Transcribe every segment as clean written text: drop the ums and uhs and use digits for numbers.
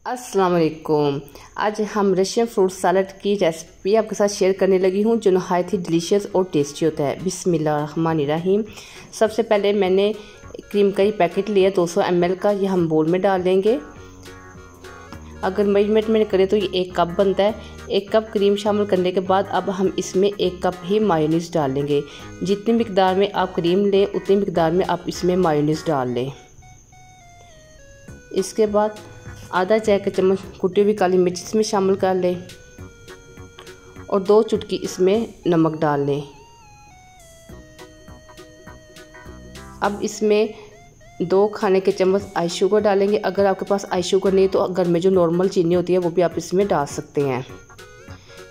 अस्सलाम वालेकुम। आज हम रशियन फ्रूट सलाद की रेसिपी आपके साथ शेयर करने लगी हूँ जो नहायत ही डिलीशियस और टेस्टी होता है। बिस्मिल्लाहिर्रहमानिर्रहीम। सबसे पहले मैंने क्रीम का ही पैकेट लिया 200 ml का, ये हम बोल में डाल देंगे। अगर मेजरमेंट मैंने करे तो ये 1 कप बनता है। 1 कप क्रीम शामिल करने के बाद अब हम इसमें 1 कप ही मायोनीज़ डाल लेंगे। जितनी मिकदार में आप क्रीम लें उतनी मिकदार में आप इसमें मायोनीज़ डाल लें। इसके बाद आधा चाय का चम्मच कुटी हुई काली मिर्च इसमें शामिल कर लें और 2 चुटकी इसमें नमक डाल लें। अब इसमें 2 खाने के चम्मच आई शुगर डालेंगे। अगर आपके पास आई शुगर नहीं तो घर में जो नॉर्मल चीनी होती है वो भी आप इसमें डाल सकते हैं।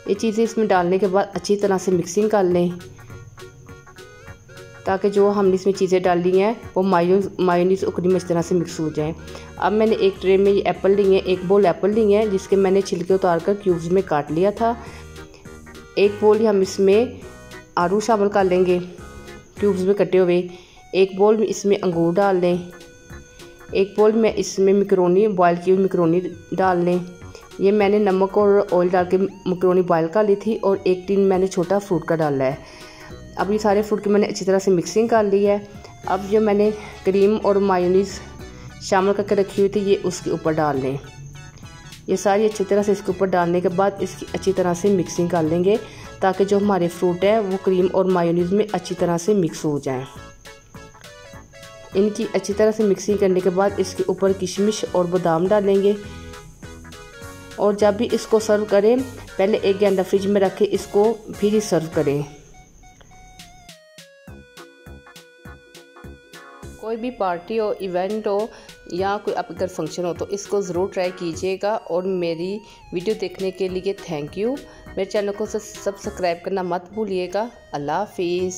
ये चीज़ें इसमें डालने के बाद अच्छी तरह से मिक्सिंग कर लें ताकि जो हमने इसमें चीज़ें डाली हैं वो मायोनीज़ और क्रीम अच्छी तरह से मिक्स हो जाए। अब मैंने एक ट्रे में ये एप्पल ली है, 1 बोल एप्पल ली है जिसके मैंने छिलके उतार कर क्यूब्स में काट लिया था। 1 बोल हम इसमें आलू शामिल कर लेंगे क्यूब्स में कटे हुए। 1 बोल में इसमें अंगूर डाल लें। 1 बोल में इसमें मैकरोनी बॉयल की हुई मैकरोनी डाल लें। ये मैंने नमक और ऑयल डाल के मैकरोनी बॉयल कर ली थी और 1 टीन मैंने छोटा फ्रूट का डाला है। अब ये सारे फ्रूट की मैंने अच्छी तरह से मिक्सिंग कर ली है। अब जो मैंने क्रीम और मायोनीज़ शामिल करके रखी हुई थी ये उसके ऊपर डाल लें। ये सारी अच्छी तरह से इसके ऊपर डालने के बाद इसकी अच्छी तरह से मिक्सिंग कर लेंगे ताकि जो हमारे फ्रूट है वो क्रीम और मायोनीज़ में अच्छी तरह से मिक्स हो जाएं। इनकी अच्छी तरह से मिक्सिंग करने के बाद इसके ऊपर किशमिश और बादाम डालेंगे और जब भी इसको सर्व करें पहले 1 घंटा फ्रिज में रखें, इसको फिर ही सर्व करें। कोई भी पार्टी हो, इवेंट हो या कोई आपके घर फंक्शन हो तो इसको ज़रूर ट्राई कीजिएगा। और मेरी वीडियो देखने के लिए थैंक यू। मेरे चैनल को सब्सक्राइब करना मत भूलिएगा। अल्लाह हाफिज़।